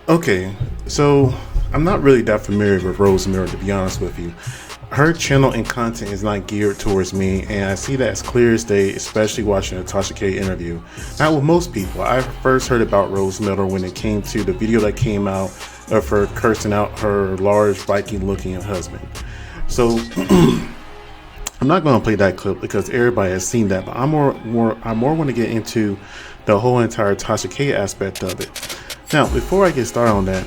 Okay, so I'm not really that familiar with Rosemary, to be honest with you. Her channel and content is not geared towards me, and I see that as clear as day, especially watching a Tasha K interview. Not with most people. I first heard about Rose Miller when it came to the video that came out of her cursing out her large Viking looking husband. So I'm not going to play that clip because everybody has seen that, but I more want to get into the whole entire Tasha K aspect of it. Now, before I get started on that,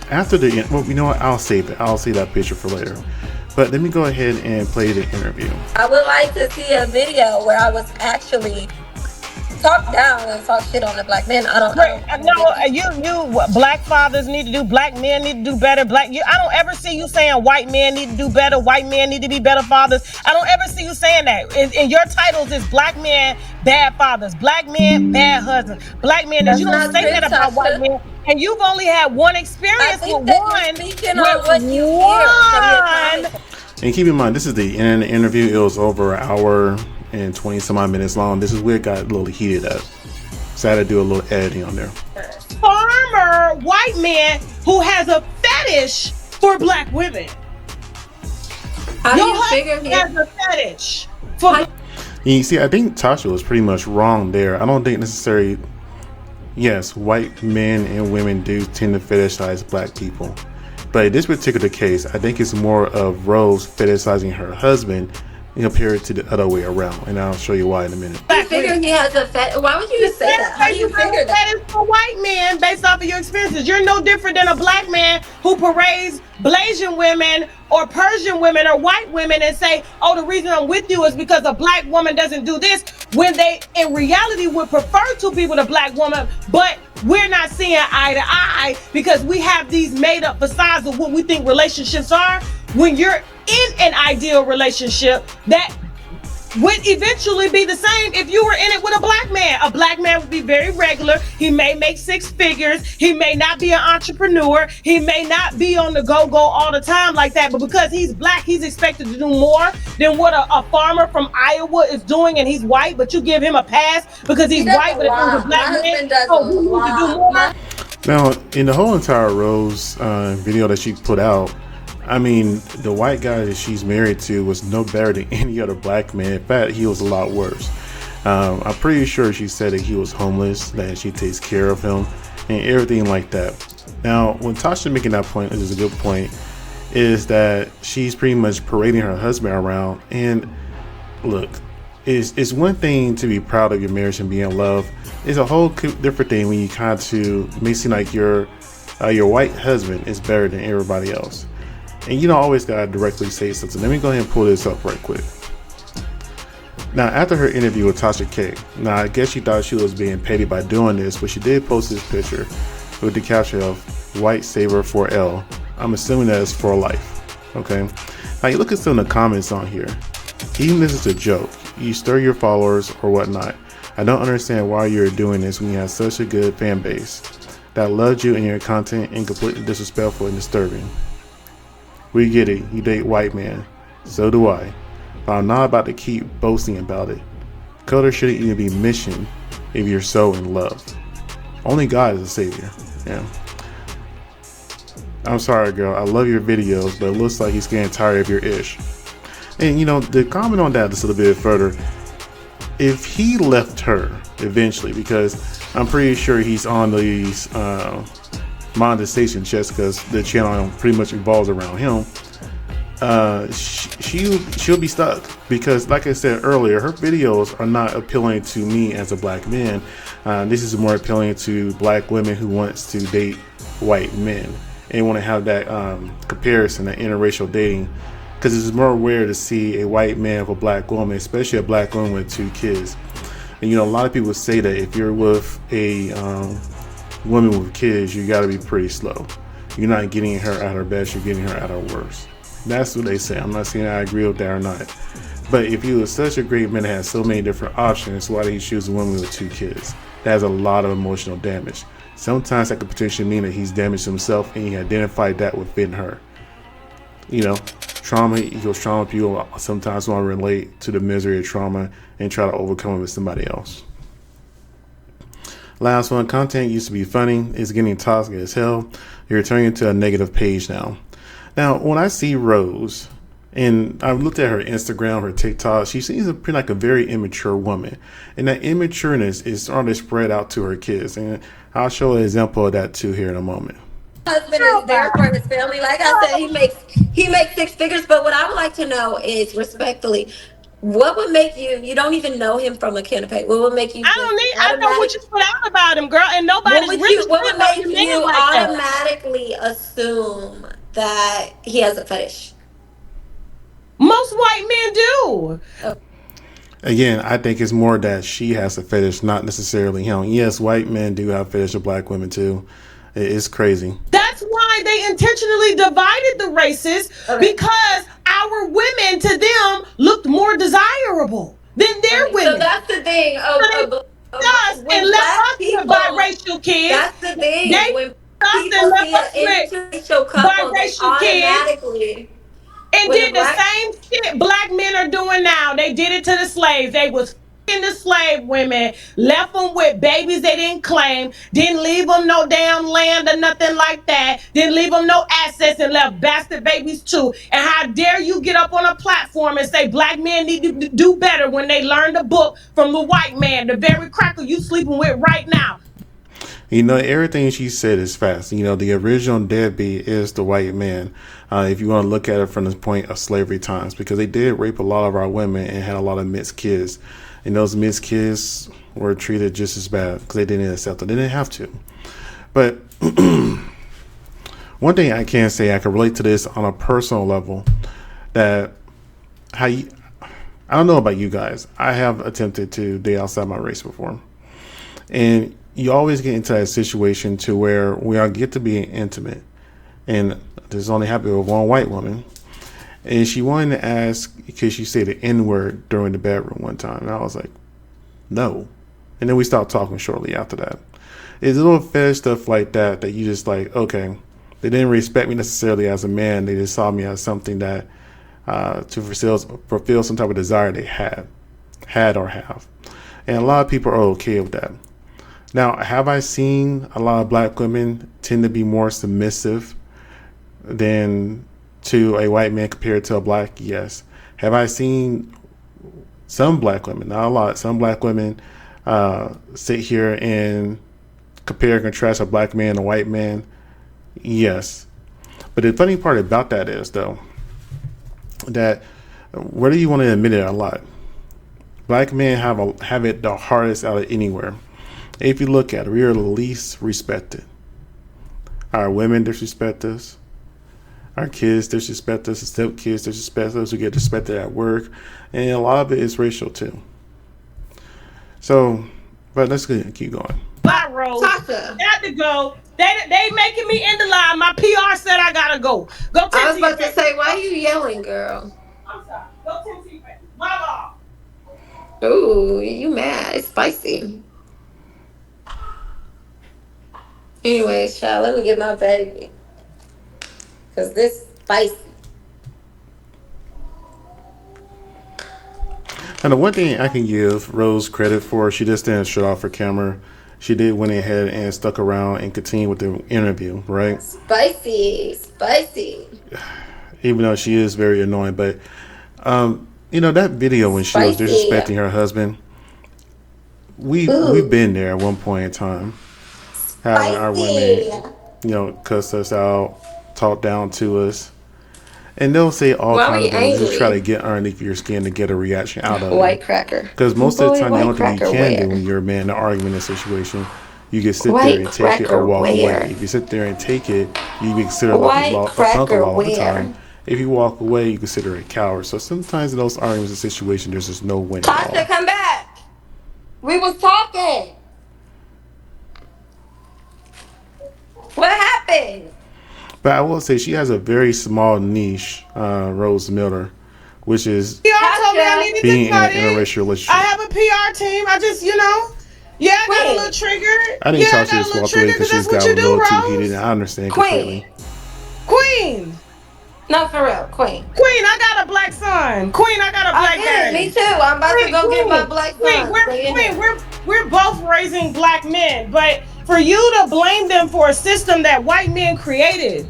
after the well, you know what? I'll save it. I'll save that picture for later. But let me go ahead and play the interview. I would like to see a video where I was actually talk down and talk shit on the black men. I don't you black fathers need to do, black men need to do better. I don't ever see you saying white men need to do better, white men need to be better fathers. I don't ever see you saying that. In your titles is black men bad fathers, black men bad husbands, black men. You don't say that about white men. And you've only had one experience with one. And keep in mind, this is the interview. It was over an hour and 20 some odd minutes long. This is where it got a little heated up. So I had to do a little editing on there. Farmer white man who has a fetish for black women. How do you figure he has a fetish for you see, I think Tasha was pretty much wrong there. I don't think necessarily, yes, white men and women do tend to fetishize black people. But in this particular case, I think it's more of Rose fetishizing her husband compared to the other way around, and I'll show you why in a minute. I figure he has a fetish. Why would you say that? How do you figure that? That is for white men based off of your experiences. You're no different than a black man who parades Blasian women or Persian women or white women and say, oh, the reason I'm with you is because a black woman doesn't do this, when they in reality would prefer to be with a black woman, but we're not seeing eye to eye because we have these made up facades of what we think relationships are. When you're in an ideal relationship, that would eventually be the same if you were in it with a black man. A black man would be very regular. He may make six figures. He may not be an entrepreneur. He may not be on the go all the time like that. But because he's black, he's expected to do more than what a farmer from Iowa is doing, and he's white, but you give him a pass because he's white, but if he was a black man, he needs to do more. Now, in the whole entire Rose video that she put out, I mean, the white guy that she's married to was no better than any other black man. In fact, he was a lot worse. I'm pretty sure she said that he was homeless, that she takes care of him, and everything like that. Now, when Tasha making that point, which is a good point, is that she's pretty much parading her husband around. And look, it's one thing to be proud of your marriage and be in love. It's a whole different thing when you kind of make it seem like your white husband is better than everybody else. And you don't always gotta directly say something. Let me go ahead and pull this up right quick. Now, after her interview with Tasha K, now I guess she thought she was being petty by doing this, but she did post this picture with the caption of "White Saver for L." I'm assuming that is for life. Okay. Now you look at some of the comments on here. Even this is a joke. You stir your followers or whatnot. I don't understand why you're doing this when you have such a good fan base that loves you and your content and completely disrespectful and disturbing. We get it, you date white man. So do I. But I'm not about to keep boasting about it. Color shouldn't even be mentioned if you're so in love. Only God is a savior. Yeah. I'm sorry, girl. I love your videos, but it looks like he's getting tired of your ish. And the comment on that just a little bit further. If he left her eventually, because I'm pretty sure he's on these monetization checks because the channel pretty much revolves around him, she'll be stuck because, like I said earlier, her videos are not appealing to me as a black man. This is more appealing to black women who wants to date white men and want to have that comparison, that interracial dating, because it's more rare to see a white man with a black woman, especially a black woman with 2 kids. And a lot of people say that if you're with a woman with kids, you got to be pretty slow. You're not getting her at her best, you're getting her at her worst. That's what they say. I'm not saying I agree with that or not. But if you was such a great man that has so many different options, why did he choose a woman with 2 kids? That has a lot of emotional damage. Sometimes that could potentially mean that he's damaged himself and he identified that within her. Trauma equals trauma. People sometimes want to relate to the misery of trauma and try to overcome it with somebody else. Last one, content used to be funny. It's getting toxic as hell. You're turning into a negative page now. Now, when I see Rose, and I've looked at her Instagram, her TikTok, she seems to be like a very immature woman. And that immatureness is starting to spread out to her kids. And I'll show an example of that too here in a moment. Husband is there for his family. Like I said, he makes six figures. But what I would like to know is, respectfully, what would make you? You don't even know him from a can of paint. What would make you I just don't need. I know what automatic? you put out about him, girl, and nobody's really What should would know make your man you like that. automatically assume that he has a fetish? Most white men do. Oh, Again, I think it's more that she has a fetish, not necessarily him. Yes, white men do have fetish of black women too. It's crazy. That's why they intentionally divided the races, okay. because our women to them looked more desirable than their Okay. So women. that's the thing. Us and When left black us with people, biracial kids. that's the thing. They When us and people left see an us with interracial couple, they biracial kids. automatically, And when a did the black same shit black men are doing now. They did it to the slaves. They was fucking the slave women, left them with babies they didn't claim, didn't leave them no damn land or nothing like that, didn't leave them no assets, and left bastard babies too. And how dare you get up on a platform and say black men need to do better when they learned the book from the white man, the very cracker you sleeping with right now. You know, everything she said is facts. You know, the original deadbeat is the white man. If you want to look at it from the point of slavery times, because they did rape a lot of our women and had a lot of mixed kids. And those mixed kids were treated just as bad because they didn't accept it. They didn't have to. But one thing I can say, I can relate to this on a personal level, that how you, I don't know about you guys. I have attempted to date outside my race before. And you always get into that situation to where we all get to be intimate. And this only happened with one white woman. And she wanted to ask, because she said the N word during the bedroom one time. And I was like, no. And then we stopped talking shortly after that. It's a little fetish stuff like that that you just like, okay. They didn't respect me necessarily as a man. They just saw me as something that to fulfill some type of desire they had or have. And a lot of people are okay with that. Now, have I seen a lot of black women tend to be more submissive than to a white man compared to a black? Yes. Have I seen some black women, not a lot, some black women sit here and compare and contrast a black man and a white man? Yes. But the funny part about that is, though, that whether you want to admit it or not, black men have it the hardest out of anywhere. If you look at it, we are the least respected. Our women disrespect us. Our kids disrespect us. The stepkids disrespect us. We get disrespected at work. And a lot of it is racial, too. So, but let's keep going. Bye, Rose. Tasha, Got to go. They making me end the line. My PR said I gotta go. Go I tend was to your about to say, why are you yelling, girl? I'm sorry. Go tend to your face. Mama. Ooh, you mad? It's spicy. Anyways, child, let me get my baby, cause this spicy. And the one thing I can give Rose credit for, she just didn't shut off her camera. She did went ahead and stuck around and continued with the interview, right? Spicy. Even though she is very annoying. But, you know, that video when she was Spicy. disrespecting her husband, we've been there at one point in time. Having our women, Spicy. you know, cuss us out, talk down to us. And they'll say all Why kinds we of things. Just try angry? to get underneath your skin to get a reaction out of White it. cracker. Because most of the Boy, time, the white only thing you cracker can do where? when you're a man in an argument in a situation, you can sit there White and take it or cracker walk where? away. If you sit there and take it, you be considered like White a punk a cracker lot of the where? time. If you walk away, you consider a coward. So sometimes in those arguments and situations, there's just no win at Tasha, all. come back. We was talking. What happened? But I will say she has a very small niche, Rose Miller, which is PR told me I needed being to in an cut it. interracial I relationship. have a PR team. I just, yeah, I got a little Queen. triggered. I didn't Yeah, I talk to got a this little walk away triggered because because she that's just what got you a do, little too heated. Rose. And I understand Queen. completely. Queen. No, for real. Queen. Queen, I got a black son. Queen, I got a I black get it. Me daddy. too. I'm about to Queen, go get my Queen, black Queen, son. we're Stay in Queen, here. we're both raising black men, but for you to blame them for a system that white men created.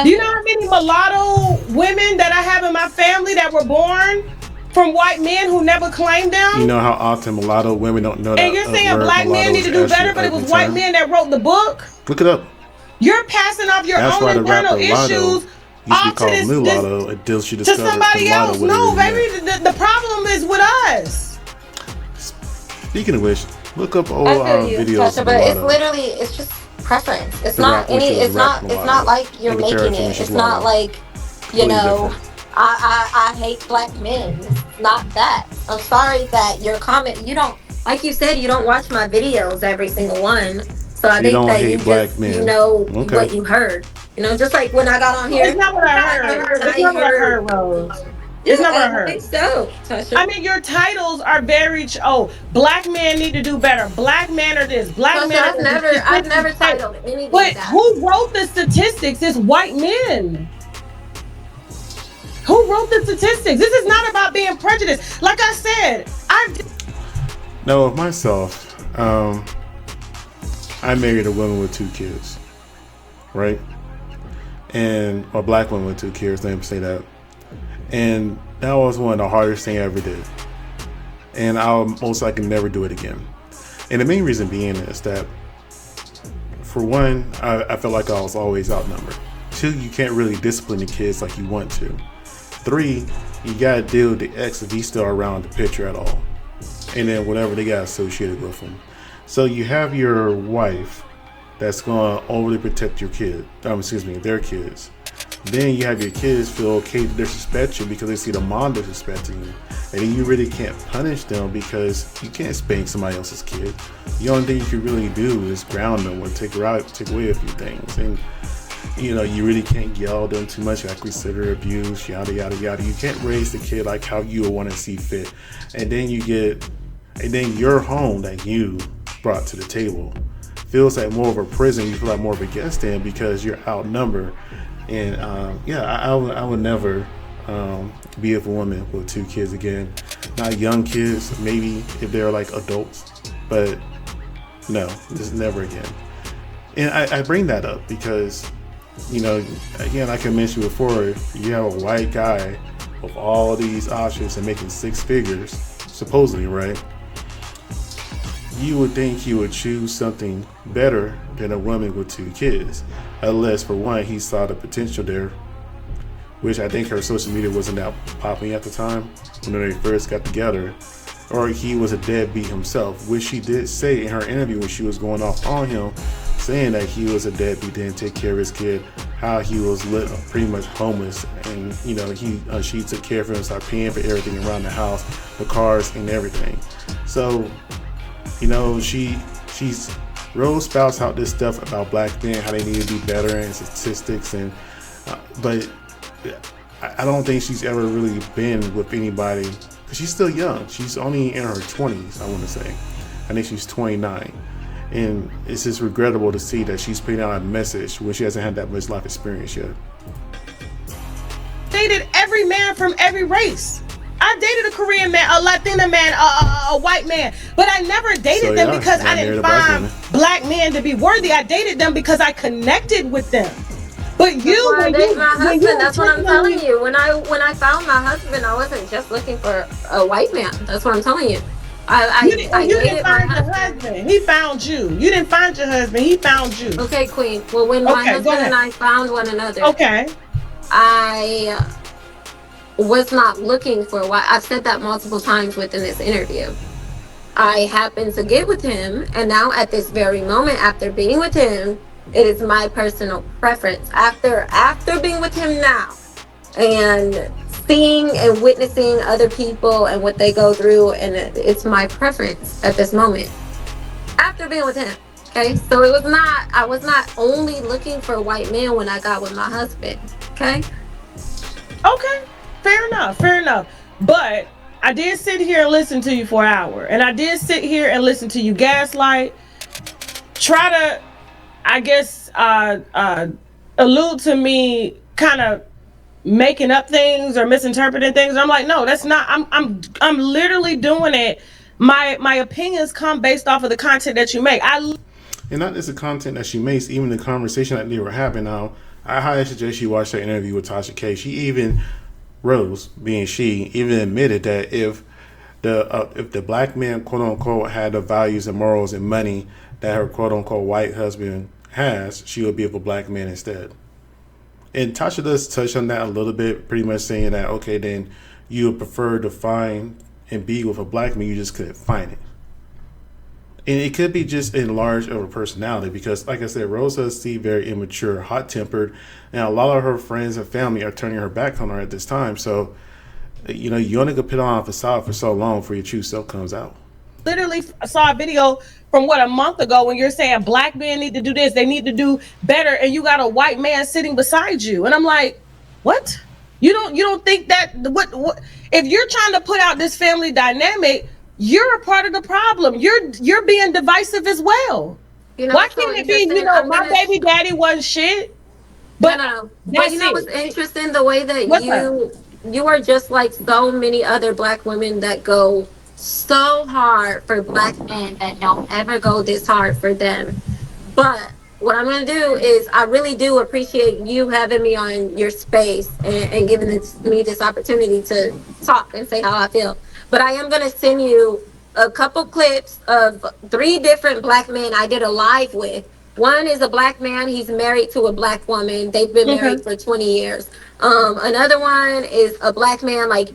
Do you know how many mulatto women that I have in my family that were born from white men who never claimed them? You know how often mulatto women don't know that. And you're saying black men need to do better, but it was white men that wrote the book? Look it up. You're passing off your That's own internal issues used to be called mulatto until she discovered to somebody else. No, baby, the problem is with us. Speaking of which, look up old videos Tasha, but it's literally, it's just preference. It's not any. It's not like you're making it. It's not like, you know, I hate black men. It's not that. I'm sorry that your comment. You don't, like you said, you don't watch my videos, every single one. So I think that you know what you heard. You know, just like when I got on here. It's not what I heard. It's not what I heard, Rose. It's not what I heard. I think so, Tasha. I mean, your titles are very. Black men need to do better. Black men are this. Black men. I've never titled anything. But who wrote the statistics? It's white men. Who wrote the statistics? This is not about being prejudiced. Like I said, No, of myself, I married a woman with 2 kids, right? And a black woman with 2 kids. Let me say that. And that was one of the hardest things I ever did. And I'll most likely never do it again. And the main reason being is that, for one, I felt like I was always outnumbered. 2, you can't really discipline the kids like you want to. 3, you gotta deal with the ex if he's still around the picture at all. And then whatever they got associated with him. So you have your wife that's gonna overly protect your kid. Their kids. Then you have your kids feel okay to disrespect you because they see the mom disrespecting you. And then you really can't punish them because you can't spank somebody else's kid. The only thing you can really do is ground them or take away a few things. And you know, you really can't yell at them too much, like consider abuse, yada yada yada. You can't raise the kid like how you would want to see fit. And then your home that you brought to the table feels like more of a prison. You feel like more of a guest in because you're outnumbered. And I would never be with a woman with 2 kids again. Not young kids, maybe if they're like adults, but no, just never again. And I bring that up because, you know, again, like I mentioned before, you have a white guy with all these options and making 6 figures, supposedly, right? You would think he would choose something better than a woman with 2 kids. Unless, for one, he saw the potential there, which I think her social media wasn't that popping at the time when they first got together. Or he was a deadbeat himself, which she did say in her interview when she was going off on him, saying that he was a deadbeat, didn't take care of his kid, how he was pretty much homeless, and you know she took care of him, started paying for everything around the house, the cars and everything. So, you know, she's Rose spouts out this stuff about black men, how they need to be better and statistics, and but I don't think she's ever really been with anybody because she's still young. She's only in her 20s, I want to say. I think she's 29. And it's just regrettable to see that she's putting out a message when she hasn't had that much life experience yet. Dated every man from every race. I dated a Korean man, a Latina man, a white man, but I never dated them because I didn't find black men to be worthy. I dated them because I connected with them. But that's what I'm telling you. When I found my husband, I wasn't just looking for a white man. That's what I'm telling you. You didn't find your husband. He found you. You didn't find your husband. He found you. Okay, Queen. Well, when my husband and I found one another, I was not looking for why. I've said that multiple times within this interview. I happened to get with him, and now at this very moment, after being with him, it is my personal preference. After being with him now, and seeing and witnessing other people and what they go through, and it's my preference at this moment. After being with him, okay. So I was not only looking for white men when I got with my husband. Okay. Okay. Fair enough. But I did sit here and listen to you for an hour. And I did sit here and listen to you gaslight. Try to, I guess, allude to me kind of making up things or misinterpreting things. I'm like, no, that's not, I'm literally doing it My opinions come based off of the content that you make. And not just the content that she makes, even the conversation that they were having. Now, I highly suggest you watch that interview with Tasha K. She even, Rose, being she, even admitted that if the black man, quote unquote, had the values and morals and money that her quote unquote white husband has, she would be with a black man instead. And Tasha does touch on that a little bit, pretty much saying that, okay, then you would prefer to find and be with a black man, you just couldn't find it. And it could be just enlarged of her personality because, like I said, Rose does seem very immature, hot tempered, and a lot of her friends and family are turning her back on her at this time. So, you only could put on a facade for so long before your true self comes out. literally saw a video from a month ago when you're saying black men need to do this, they need to do better, and you got a white man sitting beside you, and I'm like, what? You don't think that what if you're trying to put out this family dynamic, you're a part of the problem. You're being divisive as well. Why So can't it be, interesting. my baby daddy wasn't shit, No, but no, no. But that's what's it. interesting? The way that What's up? you are just like so many other black women that go so hard for black men that don't ever go this hard for them. But what I'm going to do is, I really do appreciate you having me on your space and giving me this opportunity to talk and say how I feel. But I am going to send you a couple clips of three different black men I did a live with. One is a black man. He's married to a black woman. They've been Okay. married for 20 years. Another one is a black man. Like,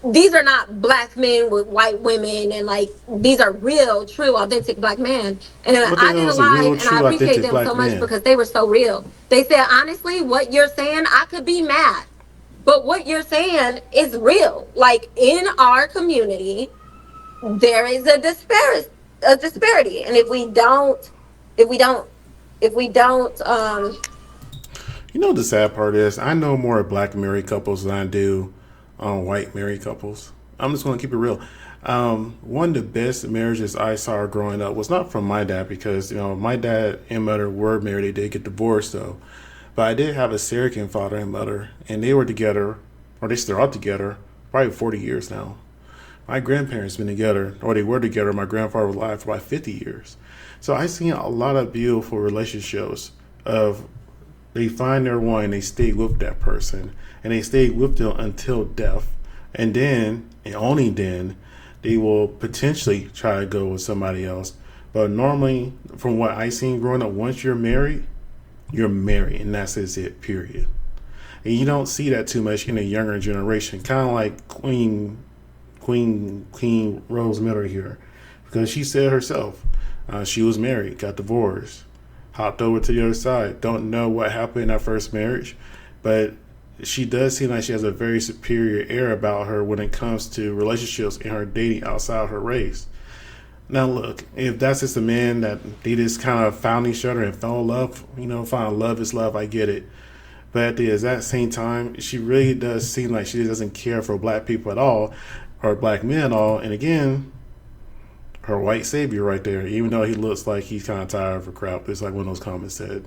these are not black men with white women, and like, these are real, true, authentic black men. And What the I hell did a is a real, live, and I true, appreciate authentic them black so much man? because they were so real. They said, honestly, what you're saying, I could be mad, but what you're saying is real. Like, in our community, there is a disparity, and if we don't, if we don't, You know what the sad part is? I know more black married couples than I do white married couples. I'm just going to keep it real. One of the best marriages I saw growing up was not from my dad because, my dad and mother were married. They did get divorced, though. But I did have a surrogate father and mother, and they were together, or they still are together, probably 40 years now. My grandparents been together, or they were together. My grandfather was alive for about 50 years. So I seen a lot of beautiful relationships of they find their one, they stay with that person, and they stay with them until death. And then, and only then, they will potentially try to go with somebody else. But normally, from what I seen growing up, once you're married, and that's it, period. And you don't see that too much in the younger generation. Kind of like Queen Rose Miller here, because she said herself, she was married, got divorced, hopped over to the other side. Don't know what happened in that first marriage, but she does seem like she has a very superior air about her when it comes to relationships and her dating outside her race. Now, look, if that's just a man that they just kind of found each other and fell in love, find love is love, I get it. But at the exact same time, she really does seem like she doesn't care for black people at all, or black men at all. And again, her white savior right there, even though he looks like he's kind of tired of her crap. It's like one of those comments said.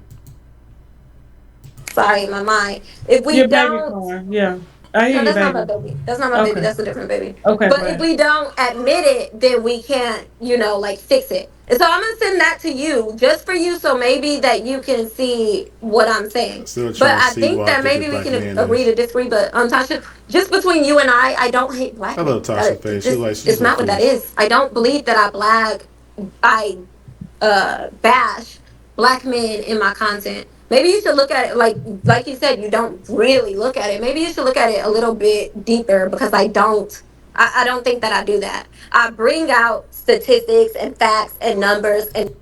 sorry, my mind. If we Your baby don't, corn. Yeah. I hear no, you, that's not my baby. baby. That's not my baby. Okay. That's a different baby. Okay, But if right. we don't admit it, then we can't, like, fix it. And so I'm gonna send that to you, just for you, so maybe that you can see what I'm saying. Still But trying to I see think what I that think maybe this we black can man agree is. to disagree. But Tasha, just between you and I don't hate black I men. love Tasha Faye. She's Just, like she's it's a not what that peace. is. I don't believe that I bash black men in my content. Maybe you should look at it like you said, you don't really look at it. Maybe you should look at it a little bit deeper, because I don't think that I do that. I bring out statistics and facts and numbers and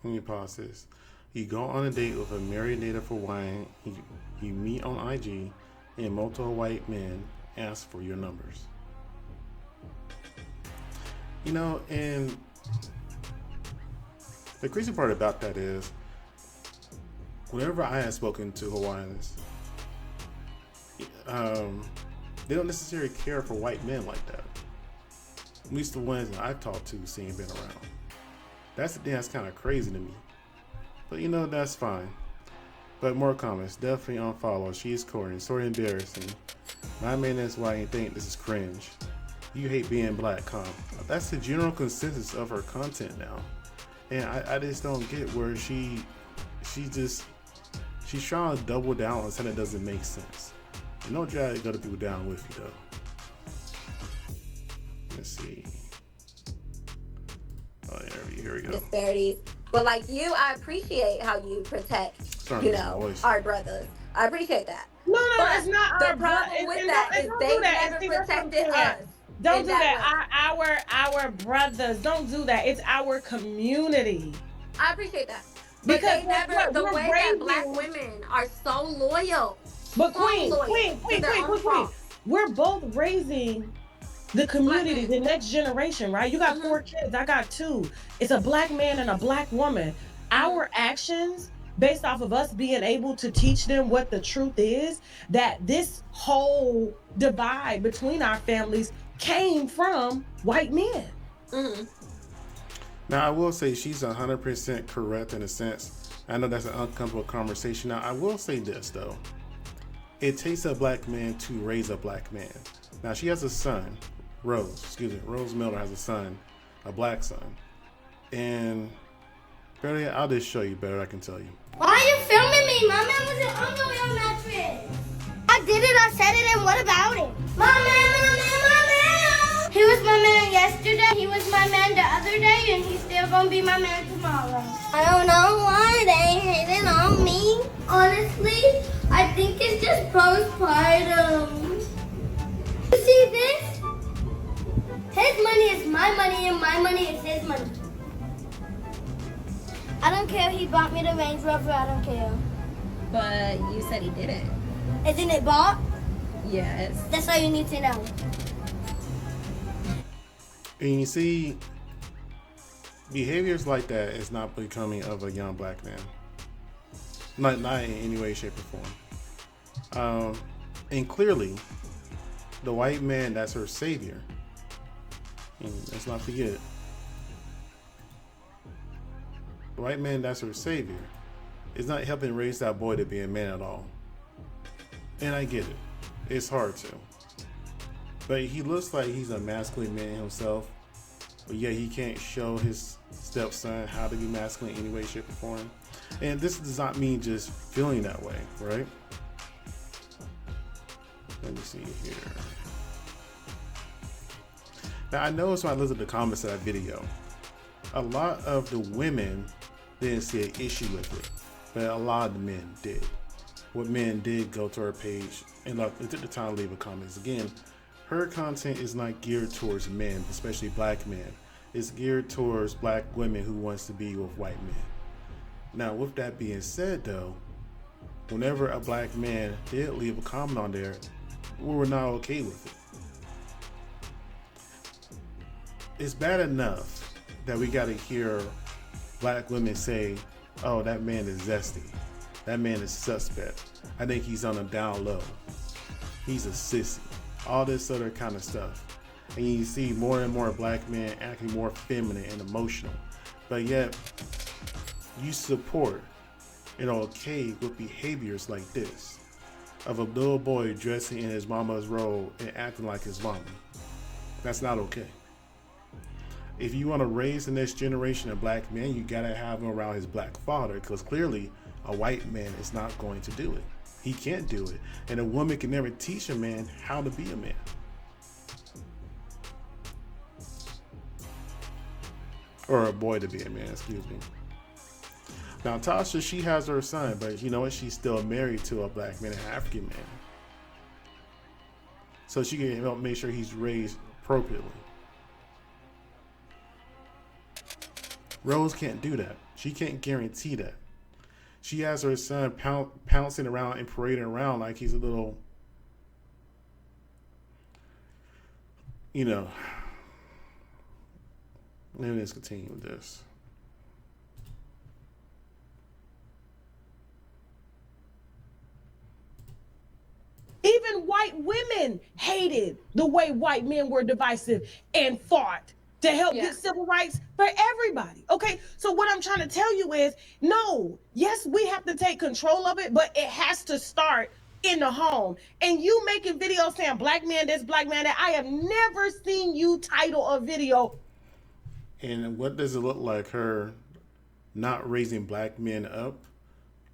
Let me pause this. You go on a date with a married native Hawaiian. You meet on IG, and multiple white men ask for your numbers. And the crazy part about that is, whenever I have spoken to Hawaiians, um, they don't necessarily care for white men like that. At least the ones that I talked to seem been around. That's the thing that's kind of crazy to me. But that's fine. But more comments. Definitely unfollow. She is corny. Sort of embarrassing. My man is why you think this is cringe. You hate being black, That's the general consensus of her content now. And I just don't get where she's trying to double down on something that doesn't make sense. You don't try to go to people down with you though. Let's see. Oh, here we go. Disparities. But like you, I appreciate how you protect, our brothers. I appreciate that. No, but it's not the our problem with that is they never protected us. Don't do that. Our brothers. Don't do that. It's our community. I appreciate that. But because they never, the way that black women are so loyal. But Queen, we're both raising the community, the next generation, right? You got 4 kids. I got 2. It's a black man and a black woman. Our actions, based off of us being able to teach them what the truth is, that this whole divide between our families came from white men. Now, I will say she's 100% correct in a sense. I know that's an uncomfortable conversation. Now, I will say this, though. It takes a black man to raise a black man. Now, she has a son, Rose Miller has a son, a black son. And, barely, I'll just show you better, I can tell you. Why are you filming me? My man was an uncle on that trip. I did it, I said it, and what about it? My man. He was my man yesterday, he was my man the other day, and he's still gonna be my man tomorrow. I don't know why they hated on me. Honestly, I think it's just postpartum. You see this? His money is my money, and my money is his money. I don't care if he bought me the Range Rover, I don't care. But you said he didn't. Isn't it bought? Yes. That's all you need to know. And you see, behaviors like that is not becoming of a young black man. Not in any way, shape, or form. And clearly, the white man that's her savior. And let's not forget, the white man that's her savior is not helping raise that boy to be a man at all. And I get it. It's hard to. But he looks like he's a masculine man himself. But yet he can't show his stepson how to be masculine in any way, shape, or form. And this does not mean just feeling that way, right? Let me see here. Now I noticed when I looked at the comments of that video, a lot of the women didn't see an issue with it. But a lot of the men did. What men did go to her page and look, they took the time to leave a comment. Again, her content is not geared towards men, especially black men. It's geared towards black women who wants to be with white men. Now, with that being said, though, whenever a black man did leave a comment on there, we were not okay with it. It's bad enough that we got to hear black women say, "Oh, that man is zesty. That man is suspect. I think he's on a down low. He's a sissy." All this other kind of stuff. And you see more and more black men acting more feminine and emotional. But yet, you support and are okay with behaviors like this. Of a little boy dressing in his mama's robe and acting like his mama. That's not okay. If you want to raise the next generation of black men, you gotta have him around his black father, because clearly a white man is not going to do it. He can't do it. And a woman can never teach a man how to be a man. Or a boy to be a man, excuse me. Now Tasha, she has her son, but you know what? She's still married to a black man, an African man. So she can help make sure he's raised appropriately. Rose can't do that. She can't guarantee that. She has her son pouncing around and parading around like he's a little, Let me just continue with this. Even even white women hated the way white men were divisive and fought to help get civil rights for everybody. Okay, so what I'm trying to tell you is, no, yes, we have to take control of it, but it has to start in the home. And you making videos saying black man this, black man that, I have never seen you title a video. And what does it look like her not raising black men up,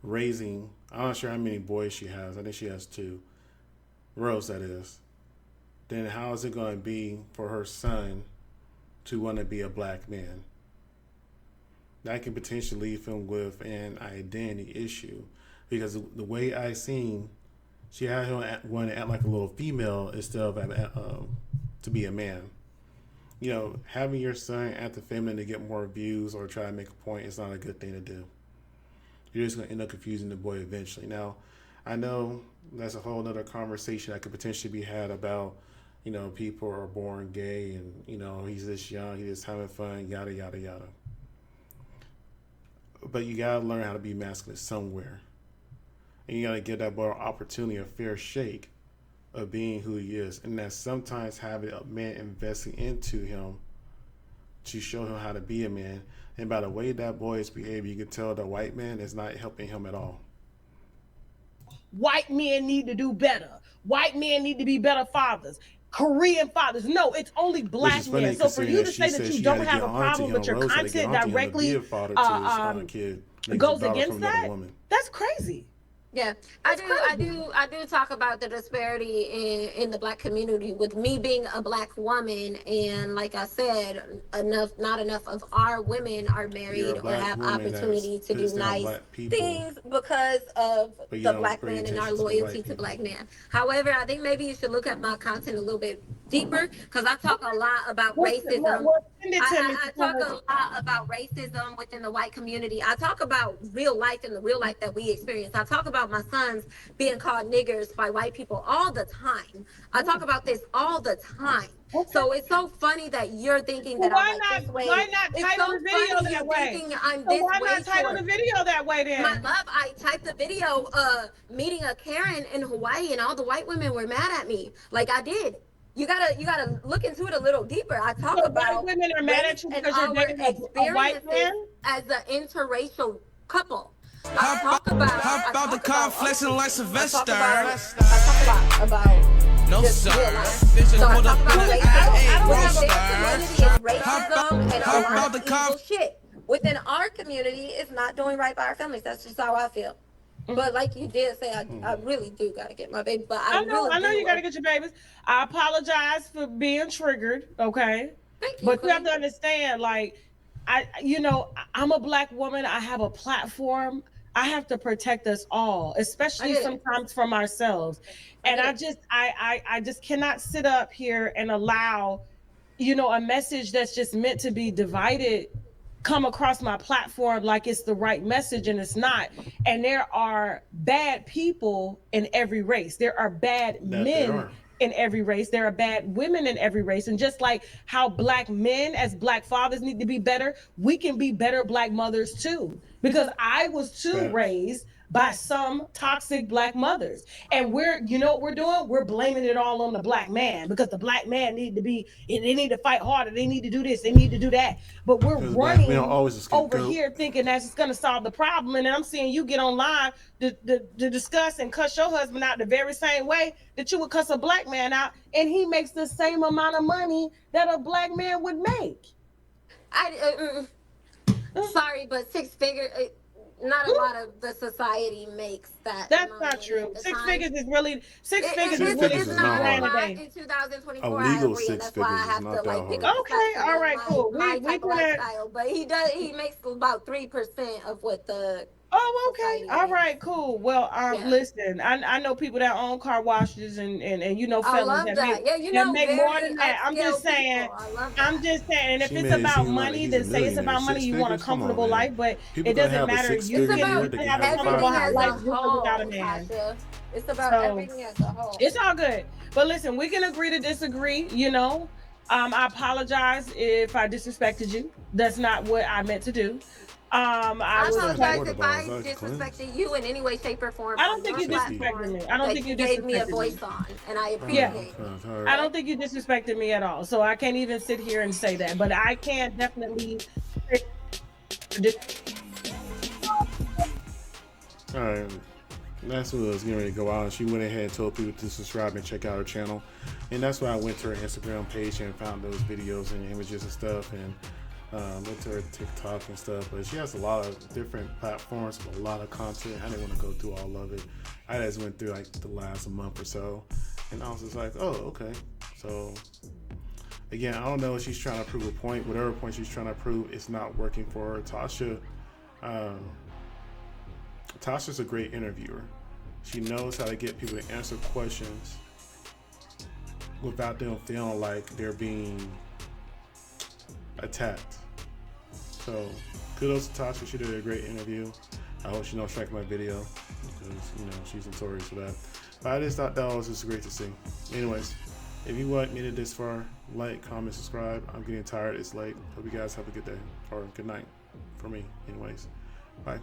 raising, I'm not sure how many boys she has. I think she has 2. Rose, that is. Then how is it going to be for her son to want to be a black man? That can potentially leave him with an identity issue. Because the way I seen, she had him want to act like a little female instead of to be a man. You know, having your son act feminine to get more views or try to make a point is not a good thing to do. You're just going to end up confusing the boy eventually. Now, I know that's a whole other conversation that could potentially be had about, you know, people are born gay and, you know, he's this young, he's just having fun, yada, yada, yada. But you got to learn how to be masculine somewhere. And you got to give that boy an opportunity, a fair shake of being who he is. And that sometimes having a man investing into him to show him how to be a man. And by the way that boy is behaving, you can tell the white man is not helping him at all. White men need to do better. White men need to be better fathers. Korean fathers. No, it's only black men. So for you to say that you don't have a problem with your content directly goes against that, that's crazy. Yeah, I do talk about the disparity in the black community with me being a black woman, and like I said, not enough of our women are married or have opportunity to do nice things because of the black man and our loyalty to black man. However, I think maybe you should look at my content a little bit deeper because I talk a lot about racism. I talk a lot about racism within the white community. I talk about real life and the real life that we experience. I talk about my sons being called niggers by white people all the time. I talk about this all the time. So it's so funny that you're thinking that I'm like this way. Why not title the video that way? Why not title the video that way then? My love, I typed the video meeting a Karen in Hawaii and all the white women were mad at me. Like I did. You gotta look into it a little deeper. I talk about white women are mad at you because you're dating a white man as an interracial couple. I talk about the confliction like Sylvester. I talk about no just sir. real life. So I talk about racism. Their community is racism and a lot of evil shit. Within our community, it's not doing right by our families. That's just how I feel. But like you did say, I really do gotta get my baby. But I know you gotta get your babies. I apologize for being triggered. Okay, thank you. But you have to understand, like, I'm a black woman. I have a platform. I have to protect us all, especially sometimes from ourselves. And I just cannot sit up here and allow, a message that's just meant to be divided come across my platform like it's the right message, and it's not. And there are bad people in every race. There are bad men in every race. There are bad women in every race. And just like how black men as black fathers need to be better, we can be better black mothers too. Because I was too raised by some toxic black mothers. And you know what we're doing? We're blaming it all on the black man because the black man they need to fight harder. They need to do this. They need to do that. But we're running over here thinking that's going to solve the problem. And then I'm seeing you get online to discuss and cuss your husband out the very same way that you would cuss a black man out. And he makes the same amount of money that a black man would make. Sorry, but 6 figures... Not a lot of the society makes that. That's not true. 6 figures is really it's not a lot in 2024. I agree. That's why I have to pick up. Okay, all right, cool. My type of lifestyle, but he makes about 3% of what the. Oh, okay. All right, cool. Well, listen, I know people that own car washes and fellas that make more than that. I'm just saying. And if it's about money, then say it's about money. You want a comfortable life, but it doesn't matter. You can have a comfortable life without a man. It's about everything as a whole. It's all good. But listen, we can agree to disagree, I apologize if I disrespected you. That's not what I meant to do. I I was What's that apologize water if bottle? Is I that Cleanse? disrespected you in any way, shape, or form I on don't think your you Tasty. disrespected platform me. I don't that think you you gave me a disrespected me. voice on, and I Yeah. appreciate it. Okay, all right. I don't think you disrespected me at all. So I can't even sit here and say that. But I can definitely say All right. That's what was getting ready to go out. She went ahead and told people to subscribe and check out her channel. And that's why I went to her Instagram page and found those videos and images and stuff, and went to her TikTok and stuff. But she has a lot of different platforms with a lot of content. I didn't want to go through all of it. I just went through like the last month or so. And I was just like, oh, okay. So again, I don't know if she's trying to prove a point. Whatever point she's trying to prove, it's not working for her. Tasha's a great interviewer. She knows how to get people to answer questions without them feeling like they're being attacked. So kudos to Tasha. She did a great interview. I hope she don't strike my video because she's notorious for that. But I just thought that was just great to see. Anyways, if you made it this far, like, comment, subscribe. I'm getting tired. It's late. Hope you guys have a good day or good night for me. Anyways, bye.